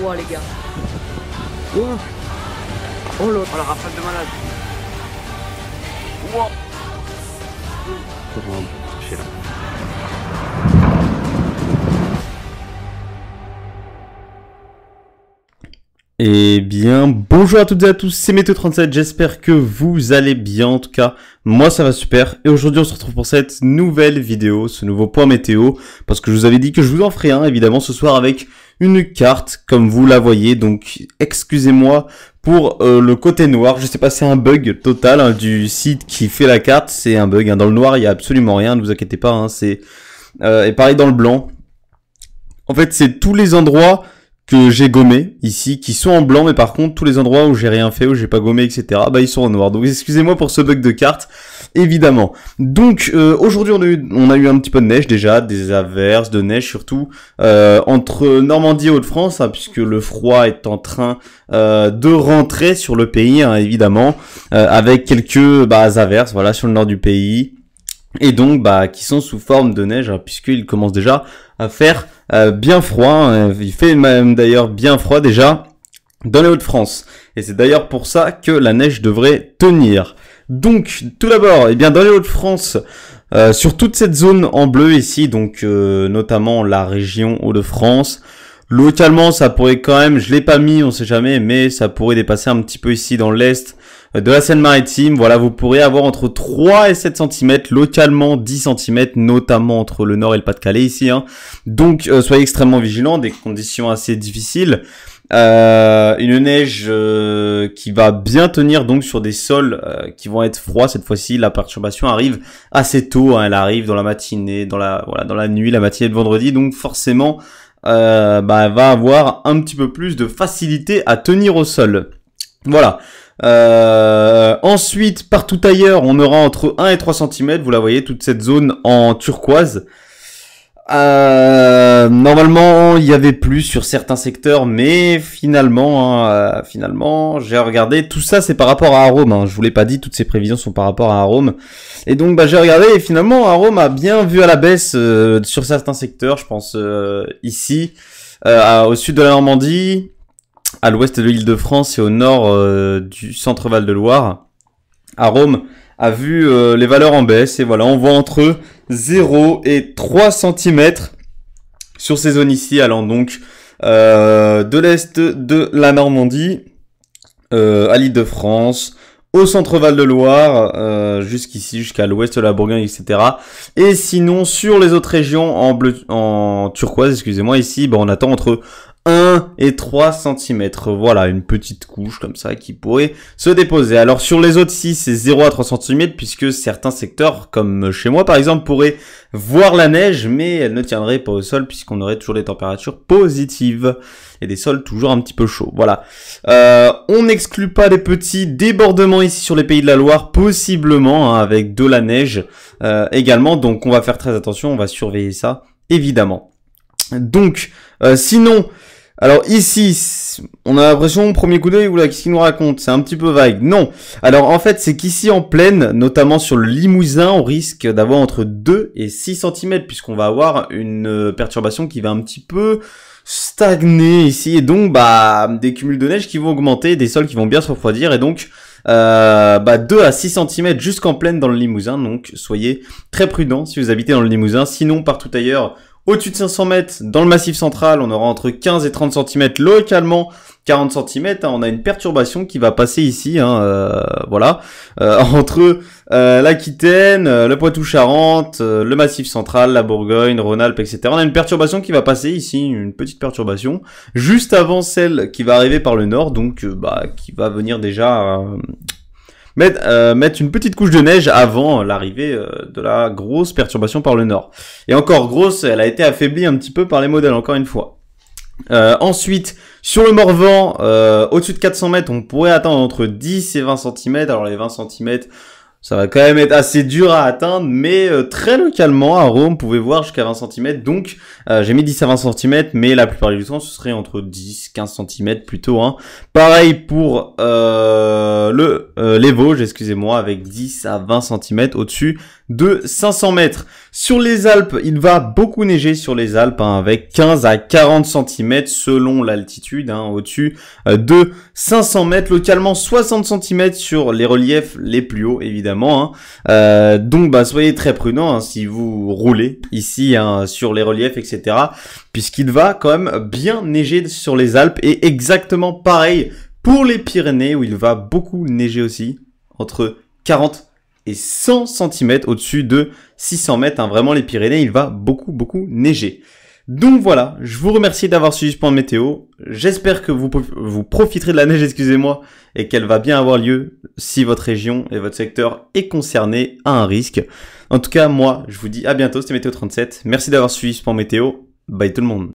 froid, les gars. Oh, Oh l'autre. oh la rafale de malade. Wow. Comment toucher là. Eh bien, bonjour à toutes et à tous, c'est Météo37, j'espère que vous allez bien, en tout cas, moi ça va super, et aujourd'hui on se retrouve pour cette nouvelle vidéo, ce nouveau point météo, parce que je vous avais dit que je vous en ferai un, évidemment, ce soir avec une carte, comme vous la voyez, donc excusez-moi pour le côté noir, je sais pas, c'est un bug total hein, du site qui fait la carte, c'est un bug, hein, dans le noir il y a absolument rien, ne vous inquiétez pas, hein, c'est... et pareil dans le blanc, en fait c'est tous les endroits que j'ai gommé ici, qui sont en blanc, mais par contre, tous les endroits où j'ai rien fait, où j'ai pas gommé, etc., bah, ils sont en noir. Donc, excusez-moi pour ce bug de carte, évidemment. Donc, aujourd'hui, on a eu un petit peu de neige, déjà, des averses, de neige, surtout, entre Normandie et Hauts-de-France, hein, puisque le froid est en train, de rentrer sur le pays, hein, évidemment, avec quelques, averses, voilà, sur le nord du pays. Et donc, qui sont sous forme de neige, hein, puisqu'il commence déjà à faire bien froid. Hein. Il fait même d'ailleurs bien froid déjà dans les Hauts-de-France. Et c'est d'ailleurs pour ça que la neige devrait tenir. Donc, tout d'abord, eh bien, dans les Hauts-de-France, sur toute cette zone en bleu ici, donc notamment la région Hauts-de-France, localement, ça pourrait quand même, je l'ai pas mis, on sait jamais, mais ça pourrait dépasser un petit peu ici dans l'est de la Seine-Maritime. Voilà, vous pourrez avoir entre 3 et 7 cm, localement 10 cm, notamment entre le nord et le Pas-de-Calais ici. Hein. Donc, soyez extrêmement vigilants, des conditions assez difficiles. Une neige qui va bien tenir donc sur des sols qui vont être froids cette fois-ci. La perturbation arrive assez tôt, hein, elle arrive dans la matinée, dans la nuit, la matinée de vendredi. Donc forcément, elle va avoir un petit peu plus de facilité à tenir au sol. Voilà. Ensuite, partout ailleurs, on aura entre 1 et 3 cm, vous la voyez, toute cette zone en turquoise. Normalement, il y avait plus sur certains secteurs, mais finalement, j'ai regardé, tout ça c'est par rapport à Arome, hein. Je vous l'ai pas dit, toutes ces prévisions sont par rapport à Arome. Et donc, j'ai regardé et finalement, Arome a bien vu à la baisse sur certains secteurs, je pense ici, au sud de la Normandie, à l'ouest de l'Île-de-France et au nord du centre Val-de-Loire. Arome a vu les valeurs en baisse et voilà, on voit entre 0 et 3 cm sur ces zones ici, allant donc de l'est de la Normandie à l'Île-de-France, au centre Val-de-Loire, jusqu'ici, jusqu'à l'ouest de la Bourgogne, etc. Et sinon, sur les autres régions en bleu, en turquoise, excusez-moi, ici, on attend entre 1 et 3 cm. Voilà, une petite couche comme ça qui pourrait se déposer. Alors sur les autres ici, c'est 0 à 3 cm puisque certains secteurs, comme chez moi par exemple, pourraient voir la neige, mais elle ne tiendrait pas au sol puisqu'on aurait toujours des températures positives et des sols toujours un petit peu chauds. Voilà. On n'exclut pas les petits débordements ici sur les Pays de la Loire, possiblement, hein, avec de la neige également. Donc on va faire très attention, on va surveiller ça, évidemment. Donc, sinon... Alors ici, on a l'impression, premier coup d'œil, oula, qu'est-ce qu'il nous raconte? C'est un petit peu vague. Non. Alors en fait, c'est qu'ici en plaine, notamment sur le Limousin, on risque d'avoir entre 2 et 6 cm, puisqu'on va avoir une perturbation qui va un petit peu stagner ici. Et donc, des cumuls de neige qui vont augmenter, des sols qui vont bien se refroidir, et donc... 2 à 6 cm jusqu'en plaine dans le Limousin. Donc soyez très prudents si vous habitez dans le Limousin. Sinon, partout ailleurs... Au-dessus de 500 mètres, dans le Massif central, on aura entre 15 et 30 cm, localement 40 cm. Hein, on a une perturbation qui va passer ici, hein, voilà, entre l'Aquitaine, le Poitou-Charentes, le Massif central, la Bourgogne, Rhône-Alpes, etc. On a une perturbation qui va passer ici, une petite perturbation, juste avant celle qui va arriver par le nord, donc qui va venir déjà... mettre une petite couche de neige avant l'arrivée de la grosse perturbation par le nord. Et encore grosse, elle a été affaiblie un petit peu par les modèles, encore une fois. Ensuite, sur le Morvan, au-dessus de 400 mètres, on pourrait atteindre entre 10 et 20 cm. Alors les 20 cm, ça va quand même être assez dur à atteindre, mais très localement, à Rome, vous pouvez voir jusqu'à 20 cm. Donc, j'ai mis 10 à 20 cm, mais la plupart du temps, ce serait entre 10 15 cm plutôt. Hein. Pareil pour les Vosges, excusez-moi, avec 10 à 20 cm au-dessus de 500 mètres. Sur les Alpes, il va beaucoup neiger sur les Alpes, hein, avec 15 à 40 cm selon l'altitude, hein, au-dessus de 500 mètres. Localement, 60 cm sur les reliefs les plus hauts, évidemment. Hein. Donc, soyez très prudents, hein, si vous roulez ici, hein, sur les reliefs, etc. Puisqu'il va quand même bien neiger sur les Alpes, et exactement pareil pour les Pyrénées, où il va beaucoup neiger aussi, entre 40 et 100 cm au-dessus de 600 mètres. Hein. Vraiment, les Pyrénées, il va beaucoup neiger. Donc voilà, je vous remercie d'avoir suivi ce point de météo. J'espère que vous profiterez de la neige, excusez-moi, et qu'elle va bien avoir lieu si votre région et votre secteur est concerné à un risque. En tout cas, moi, je vous dis à bientôt, c'était Météo 37. Merci d'avoir suivi ce point météo. Bye tout le monde.